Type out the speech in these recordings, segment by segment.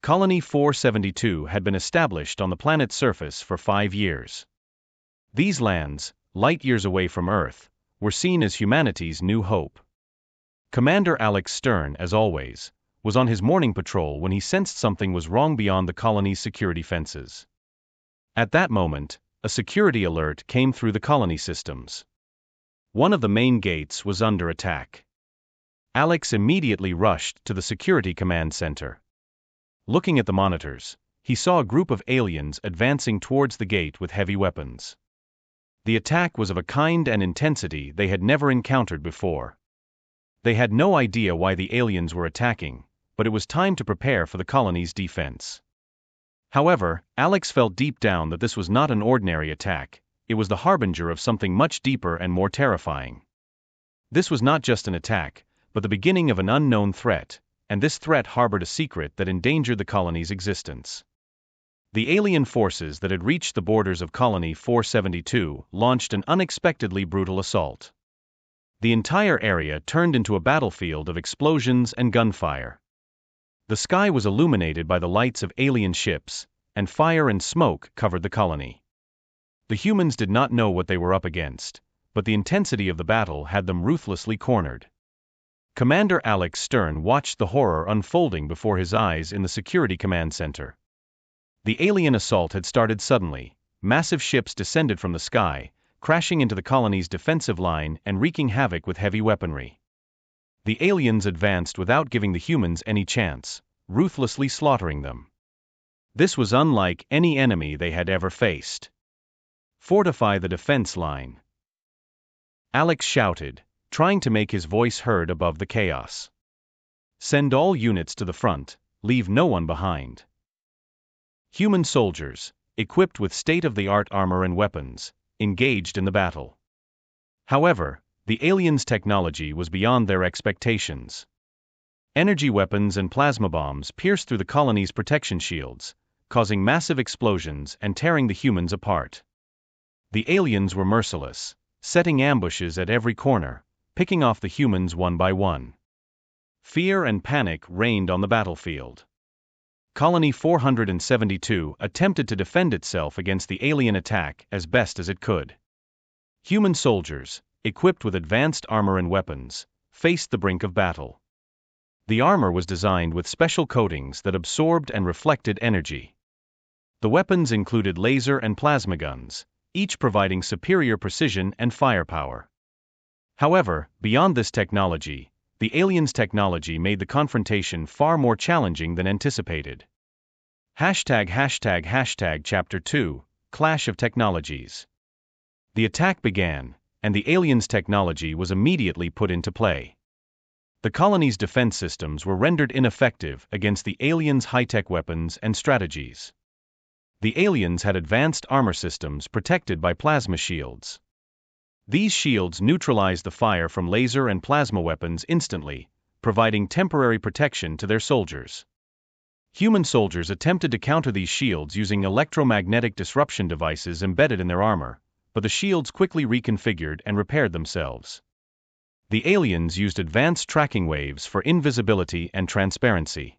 Colony 472 had been established on the planet's surface for 5 years. These lands, light years away from Earth, were seen as humanity's new hope. Commander Alex Stern, as always, was on his morning patrol when he sensed something was wrong beyond the colony's security fences. At that moment, a security alert came through the colony systems. One of the main gates was under attack. Alex immediately rushed to the security command center. Looking at the monitors, he saw a group of aliens advancing towards the gate with heavy weapons. The attack was of a kind and intensity they had never encountered before. They had no idea why the aliens were attacking, but it was time to prepare for the colony's defense. However, Alex felt deep down that this was not an ordinary attack, it was the harbinger of something much deeper and more terrifying. This was not just an attack, but the beginning of an unknown threat, and this threat harbored a secret that endangered the colony's existence. The alien forces that had reached the borders of Colony 472 launched an unexpectedly brutal assault. The entire area turned into a battlefield of explosions and gunfire. The sky was illuminated by the lights of alien ships, and fire and smoke covered the colony. The humans did not know what they were up against, but the intensity of the battle had them ruthlessly cornered. Commander Alex Stern watched the horror unfolding before his eyes in the security command center. The alien assault had started suddenly. Massive ships descended from the sky, crashing into the colony's defensive line and wreaking havoc with heavy weaponry. The aliens advanced without giving the humans any chance, ruthlessly slaughtering them. This was unlike any enemy they had ever faced. "Fortify the defense line," Alex shouted, trying to make his voice heard above the chaos. "Send all units to the front, leave no one behind." Human soldiers, equipped with state-of-the-art armor and weapons, engaged in the battle. However, the aliens' technology was beyond their expectations. Energy weapons and plasma bombs pierced through the colony's protection shields, causing massive explosions and tearing the humans apart. The aliens were merciless, setting ambushes at every corner, picking off the humans one by one. Fear and panic reigned on the battlefield. Colony 472 attempted to defend itself against the alien attack as best as it could. Human soldiers, equipped with advanced armor and weapons, faced the brink of battle. The armor was designed with special coatings that absorbed and reflected energy. The weapons included laser and plasma guns, each providing superior precision and firepower. However, beyond this technology, the aliens' technology made the confrontation far more challenging than anticipated. Chapter 2, Clash of Technologies. The attack began, and the aliens' technology was immediately put into play. The colony's defense systems were rendered ineffective against the aliens' high-tech weapons and strategies. The aliens had advanced armor systems protected by plasma shields. These shields neutralized the fire from laser and plasma weapons instantly, providing temporary protection to their soldiers. Human soldiers attempted to counter these shields using electromagnetic disruption devices embedded in their armor, but the shields quickly reconfigured and repaired themselves. The aliens used advanced tracking waves for invisibility and transparency.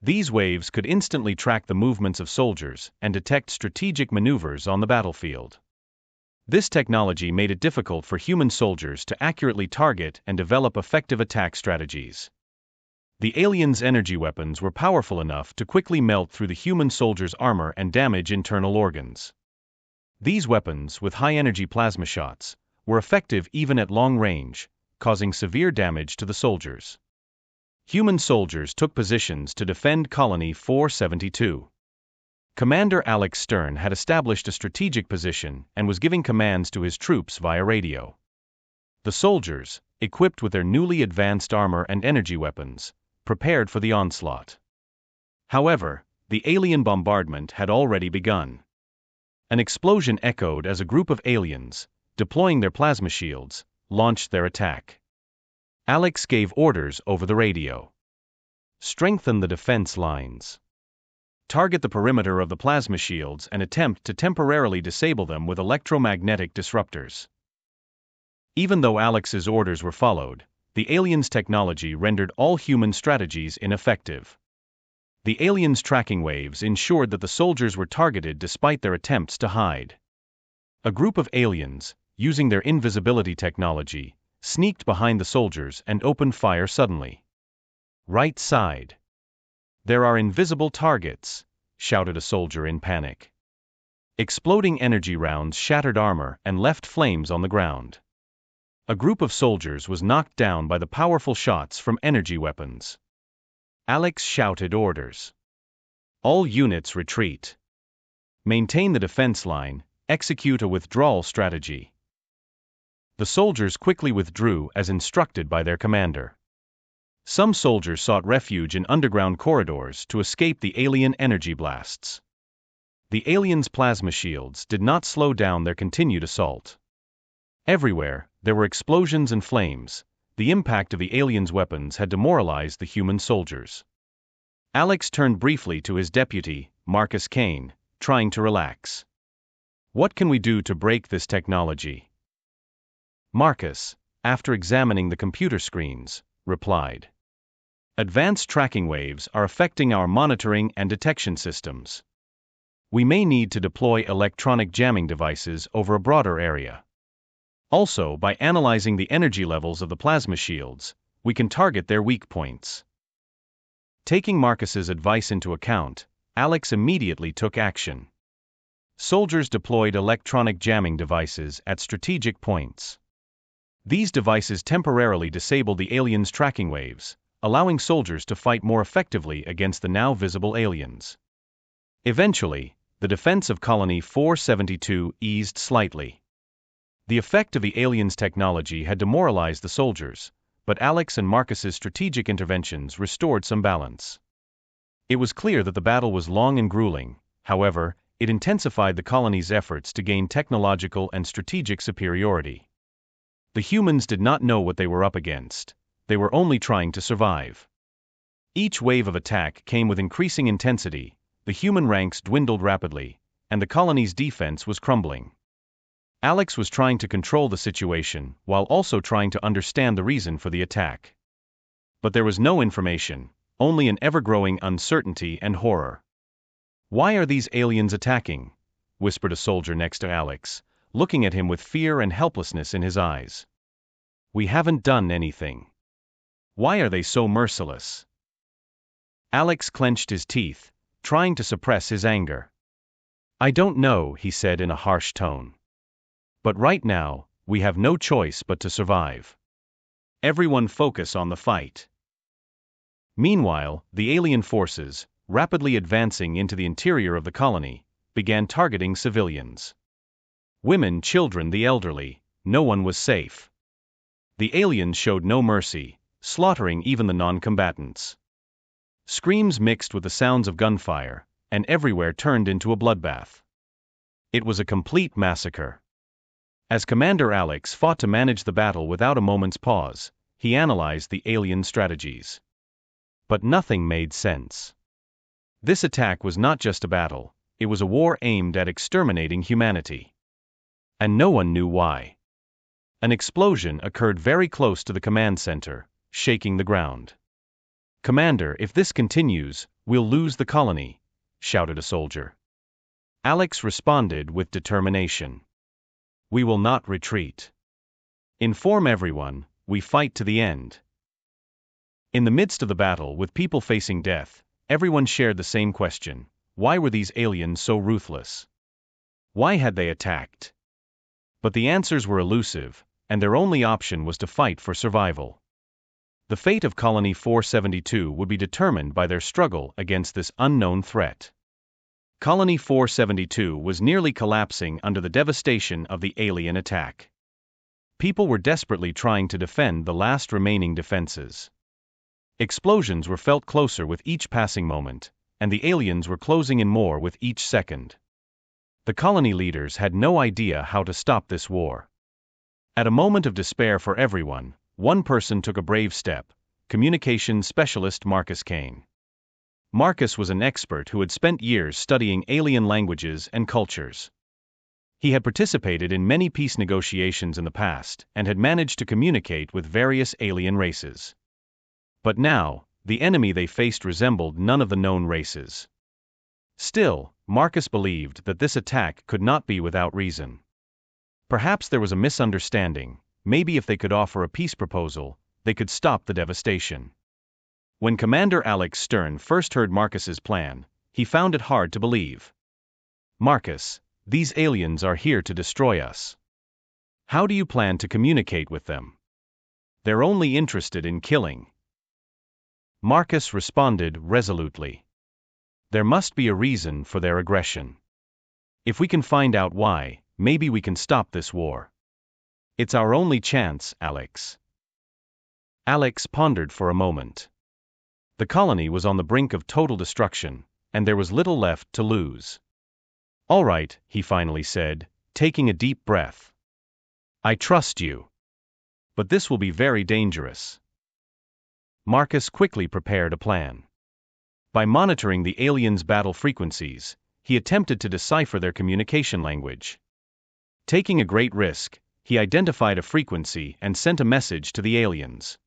These waves could instantly track the movements of soldiers and detect strategic maneuvers on the battlefield. This technology made it difficult for human soldiers to accurately target and develop effective attack strategies. The aliens' energy weapons were powerful enough to quickly melt through the human soldiers' armor and damage internal organs. These weapons, with high-energy plasma shots, were effective even at long range, causing severe damage to the soldiers. Human soldiers took positions to defend Colony 472. Commander Alex Stern had established a strategic position and was giving commands to his troops via radio. The soldiers, equipped with their newly advanced armor and energy weapons, prepared for the onslaught. However, the alien bombardment had already begun. An explosion echoed as a group of aliens, deploying their plasma shields, launched their attack. Alex gave orders over the radio. Strengthen the defense lines. Target the perimeter of the plasma shields and attempt to temporarily disable them with electromagnetic disruptors. Even though Alex's orders were followed, the aliens' technology rendered all human strategies ineffective. The aliens' tracking waves ensured that the soldiers were targeted despite their attempts to hide. A group of aliens, using their invisibility technology, sneaked behind the soldiers and opened fire suddenly. Right side. There are invisible targets, shouted a soldier in panic. Exploding energy rounds shattered armor and left flames on the ground. A group of soldiers was knocked down by the powerful shots from energy weapons. Alex shouted orders. All units retreat. Maintain the defense line, execute a withdrawal strategy. The soldiers quickly withdrew as instructed by their commander. Some soldiers sought refuge in underground corridors to escape the alien energy blasts. The aliens' plasma shields did not slow down their continued assault. Everywhere, there were explosions and flames. The impact of the aliens' weapons had demoralized the human soldiers. Alex turned briefly to his deputy, Marcus Kane, trying to relax. What can we do to break this technology? Marcus, after examining the computer screens, replied. Advanced tracking waves are affecting our monitoring and detection systems. We may need to deploy electronic jamming devices over a broader area. Also, by analyzing the energy levels of the plasma shields, we can target their weak points. Taking Marcus's advice into account, Alex immediately took action. Soldiers deployed electronic jamming devices at strategic points. These devices temporarily disabled the aliens' tracking waves, allowing soldiers to fight more effectively against the now visible aliens. Eventually, the defense of Colony 472 eased slightly. The effect of the aliens' technology had demoralized the soldiers, but Alex and Marcus's strategic interventions restored some balance. It was clear that the battle was long and grueling. However, it intensified the colony's efforts to gain technological and strategic superiority. The humans did not know what they were up against. They were only trying to survive. Each wave of attack came with increasing intensity, the human ranks dwindled rapidly, and the colony's defense was crumbling. Alex was trying to control the situation while also trying to understand the reason for the attack. But there was no information, only an ever-growing uncertainty and horror. Why are these aliens attacking? Whispered a soldier next to Alex, looking at him with fear and helplessness in his eyes. We haven't done anything. Why are they so merciless? Alex clenched his teeth, trying to suppress his anger. I don't know, he said in a harsh tone. But right now, we have no choice but to survive. Everyone focus on the fight. Meanwhile, the alien forces, rapidly advancing into the interior of the colony, began targeting civilians. Women, children, the elderly, no one was safe. The aliens showed no mercy, slaughtering even the non-combatants. Screams mixed with the sounds of gunfire, and everywhere turned into a bloodbath. It was a complete massacre. As Commander Alex fought to manage the battle without a moment's pause, he analyzed the alien strategies. But nothing made sense. This attack was not just a battle, it was a war aimed at exterminating humanity. And no one knew why. An explosion occurred very close to the command center, shaking the ground. Commander, if this continues, we'll lose the colony, shouted a soldier. Alex responded with determination. We will not retreat. Inform everyone, we fight to the end. In the midst of the battle with people facing death, everyone shared the same question. Why were these aliens so ruthless? Why had they attacked? But the answers were elusive, and their only option was to fight for survival. The fate of Colony 472 would be determined by their struggle against this unknown threat. Colony 472 was nearly collapsing under the devastation of the alien attack. People were desperately trying to defend the last remaining defenses. Explosions were felt closer with each passing moment, and the aliens were closing in more with each second. The colony leaders had no idea how to stop this war. At a moment of despair for everyone, one person took a brave step: communications specialist Marcus Kane. Marcus was an expert who had spent years studying alien languages and cultures. He had participated in many peace negotiations in the past and had managed to communicate with various alien races. But now, the enemy they faced resembled none of the known races. Still, Marcus believed that this attack could not be without reason. Perhaps there was a misunderstanding. Maybe if they could offer a peace proposal, they could stop the devastation. When Commander Alex Stern first heard Marcus's plan, he found it hard to believe. "Marcus, these aliens are here to destroy us. How do you plan to communicate with them? They're only interested in killing." Marcus responded resolutely. "There must be a reason for their aggression. If we can find out why, maybe we can stop this war. It's our only chance, Alex." Alex pondered for a moment. The colony was on the brink of total destruction, and there was little left to lose. "All right," he finally said, taking a deep breath. "I trust you. But this will be very dangerous." Marcus quickly prepared a plan. By monitoring the aliens' battle frequencies, he attempted to decipher their communication language. Taking a great risk, he identified a frequency and sent a message to the aliens.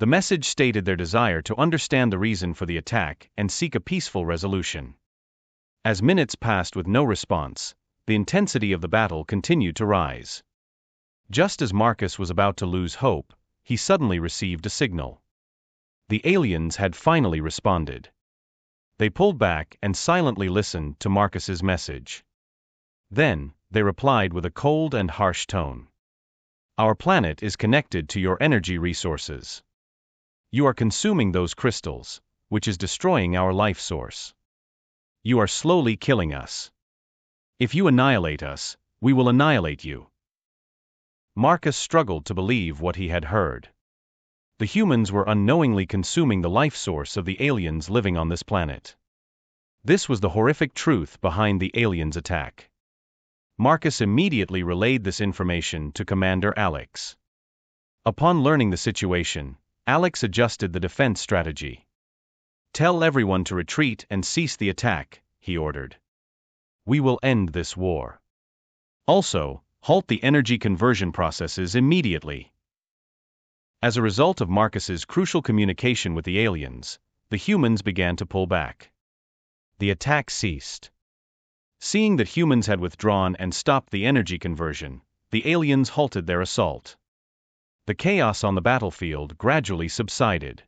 The message stated their desire to understand the reason for the attack and seek a peaceful resolution. As minutes passed with no response, the intensity of the battle continued to rise. Just as Marcus was about to lose hope, he suddenly received a signal. The aliens had finally responded. They pulled back and silently listened to Marcus's message. Then, they replied with a cold and harsh tone. "Our planet is connected to your energy resources. You are consuming those crystals, which is destroying our life source. You are slowly killing us. If you annihilate us, we will annihilate you." Marcus struggled to believe what he had heard. The humans were unknowingly consuming the life source of the aliens living on this planet. This was the horrific truth behind the aliens' attack. Marcus immediately relayed this information to Commander Alex. Upon learning the situation, Alex adjusted the defense strategy. "Tell everyone to retreat and cease the attack," he ordered. "We will end this war. Also, halt the energy conversion processes immediately." As a result of Marcus's crucial communication with the aliens, the humans began to pull back. The attack ceased. Seeing that humans had withdrawn and stopped the energy conversion, the aliens halted their assault. The chaos on the battlefield gradually subsided.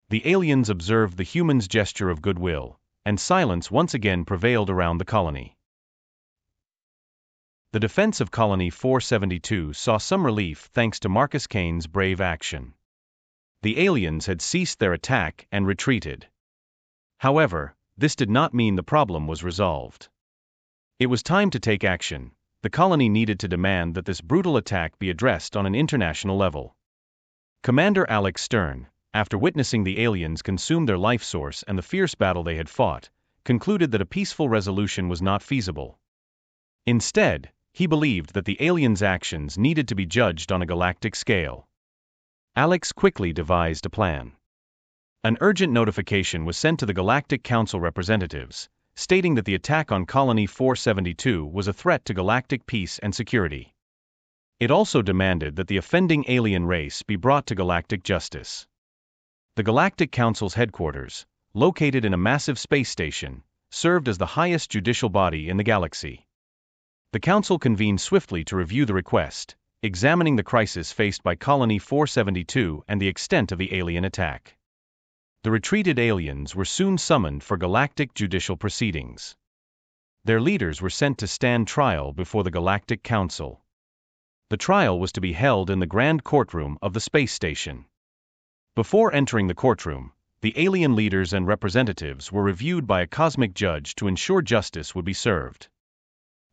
The aliens observed the humans' gesture of goodwill, and silence once again prevailed around the colony. The defense of Colony 472 saw some relief thanks to Marcus Kane's brave action. The aliens had ceased their attack and retreated. However, this did not mean the problem was resolved. It was time to take action. The colony needed to demand that this brutal attack be addressed on an international level. Commander Alex Stern, after witnessing the aliens consume their life source and the fierce battle they had fought, concluded that a peaceful resolution was not feasible. Instead, he believed that the aliens' actions needed to be judged on a galactic scale. Alex quickly devised a plan. An urgent notification was sent to the Galactic Council representatives, stating that the attack on Colony 472 was a threat to galactic peace and security. It also demanded that the offending alien race be brought to galactic justice. The Galactic Council's headquarters, located in a massive space station, served as the highest judicial body in the galaxy. The Council convened swiftly to review the request, examining the crisis faced by Colony 472 and the extent of the alien attack. The retreated aliens were soon summoned for galactic judicial proceedings. Their leaders were sent to stand trial before the Galactic Council. The trial was to be held in the grand courtroom of the space station. Before entering the courtroom, the alien leaders and representatives were reviewed by a cosmic judge to ensure justice would be served.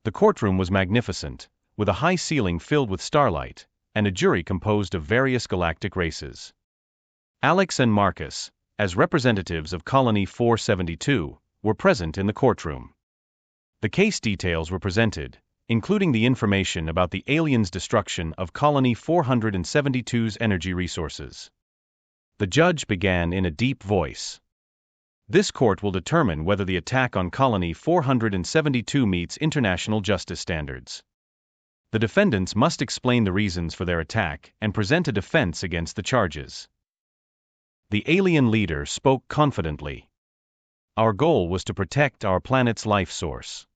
The courtroom was magnificent, with a high ceiling filled with starlight, and a jury composed of various galactic races. Alex and Marcus, as representatives of Colony 472, were present in the courtroom. The case details were presented, including the information about the aliens' destruction of Colony 472's energy resources. The judge began in a deep voice. "This court will determine whether the attack on Colony 472 meets international justice standards. The defendants must explain the reasons for their attack and present a defense against the charges." The alien leader spoke confidently. Our goal was to protect our planet's life source.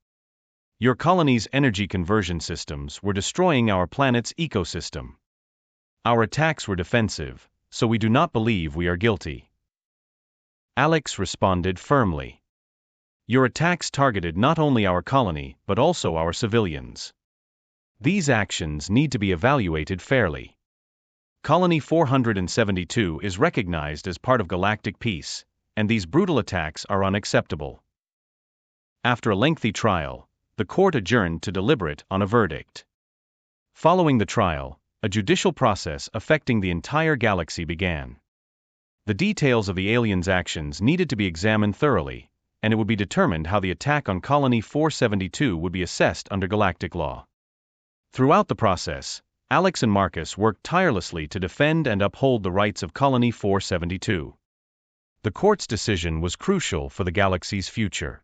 Your colony's energy conversion systems were destroying our planet's ecosystem. Our attacks were defensive, so we do not believe we are guilty. Alex responded firmly. Your attacks targeted not only our colony, but also our civilians. These actions need to be evaluated fairly. Colony 472 is recognized as part of galactic peace, and these brutal attacks are unacceptable. After a lengthy trial, the court adjourned to deliberate on a verdict. Following the trial, a judicial process affecting the entire galaxy began. The details of the aliens' actions needed to be examined thoroughly, and it would be determined how the attack on Colony 472 would be assessed under galactic law. Throughout the process, Alex and Marcus worked tirelessly to defend and uphold the rights of Colony 472. The court's decision was crucial for the galaxy's future.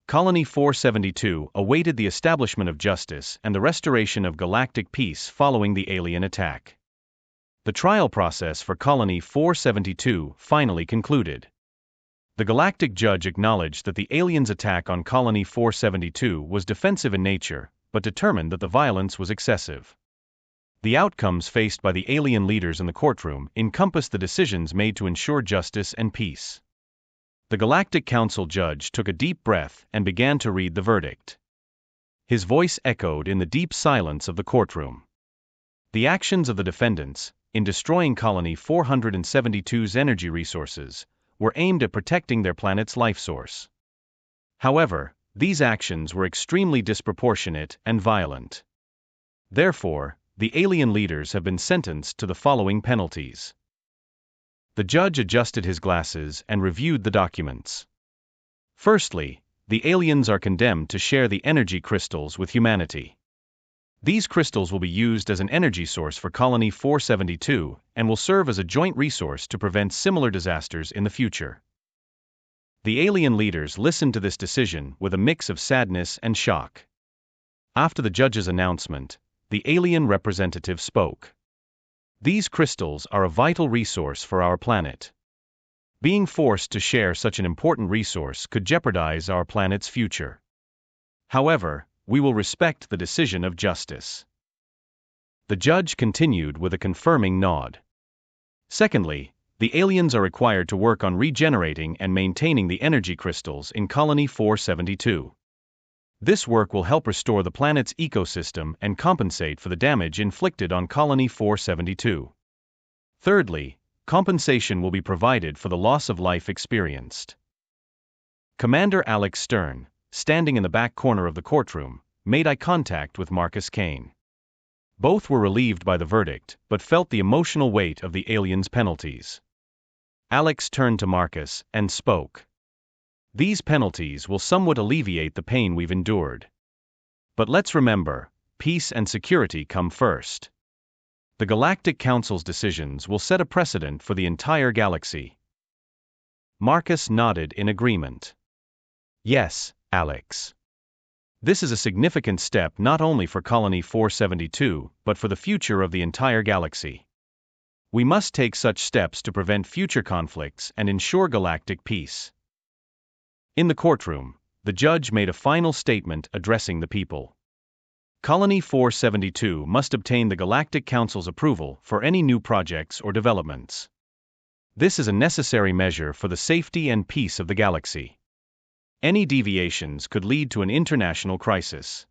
Colony 472 awaited the establishment of justice and the restoration of galactic peace following the alien attack. The trial process for Colony 472 finally concluded. The galactic judge acknowledged that the aliens' attack on Colony 472 was defensive in nature, but determined that the violence was excessive. The outcomes faced by the alien leaders in the courtroom encompassed the decisions made to ensure justice and peace. The Galactic Council judge took a deep breath and began to read the verdict. His voice echoed in the deep silence of the courtroom. The actions of the defendants, in destroying Colony 472's energy resources, were aimed at protecting their planet's life source. However, these actions were extremely disproportionate and violent. Therefore, the alien leaders have been sentenced to the following penalties. The judge adjusted his glasses and reviewed the documents. Firstly, the aliens are condemned to share the energy crystals with humanity. These crystals will be used as an energy source for Colony 472 and will serve as a joint resource to prevent similar disasters in the future. The alien leaders listened to this decision with a mix of sadness and shock. After the judge's announcement, the alien representative spoke. These crystals are a vital resource for our planet. Being forced to share such an important resource could jeopardize our planet's future. However, we will respect the decision of justice. The judge continued with a confirming nod. Secondly, the aliens are required to work on regenerating and maintaining the energy crystals in Colony 472. This work will help restore the planet's ecosystem and compensate for the damage inflicted on Colony 472. Thirdly, compensation will be provided for the loss of life experienced. Commander Alex Stern, standing in the back corner of the courtroom, made eye contact with Marcus Kane. Both were relieved by the verdict, but felt the emotional weight of the aliens' penalties. Alex turned to Marcus and spoke. These penalties will somewhat alleviate the pain we've endured. But let's remember, peace and security come first. The Galactic Council's decisions will set a precedent for the entire galaxy. Marcus nodded in agreement. Yes, Alex. This is a significant step not only for Colony 472, but for the future of the entire galaxy. We must take such steps to prevent future conflicts and ensure galactic peace. In the courtroom, the judge made a final statement addressing the people. Colony 472 must obtain the Galactic Council's approval for any new projects or developments. This is a necessary measure for the safety and peace of the galaxy. Any deviations could lead to an international crisis.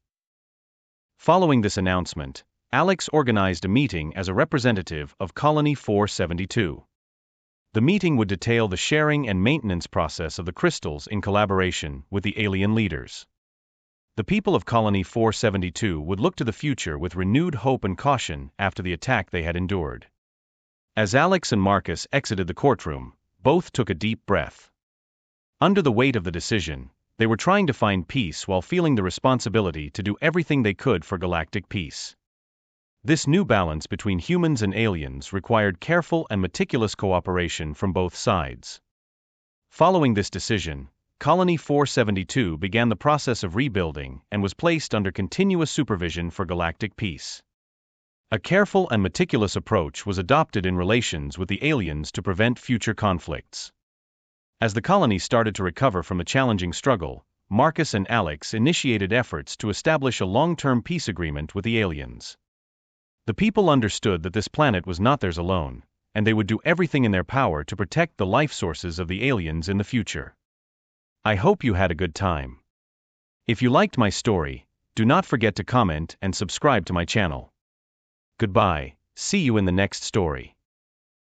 Following this announcement, Alex organized a meeting as a representative of Colony 472. The meeting would detail the sharing and maintenance process of the crystals in collaboration with the alien leaders. The people of Colony 472 would look to the future with renewed hope and caution after the attack they had endured. As Alex and Marcus exited the courtroom, both took a deep breath. Under the weight of the decision, they were trying to find peace while feeling the responsibility to do everything they could for galactic peace. This new balance between humans and aliens required careful and meticulous cooperation from both sides. Following this decision, Colony 472 began the process of rebuilding and was placed under continuous supervision for galactic peace. A careful and meticulous approach was adopted in relations with the aliens to prevent future conflicts. As the colony started to recover from a challenging struggle, Marcus and Alex initiated efforts to establish a long-term peace agreement with the aliens. The people understood that this planet was not theirs alone, and they would do everything in their power to protect the life sources of the aliens in the future. I hope you had a good time. If you liked my story, do not forget to comment and subscribe to my channel. Goodbye, see you in the next story.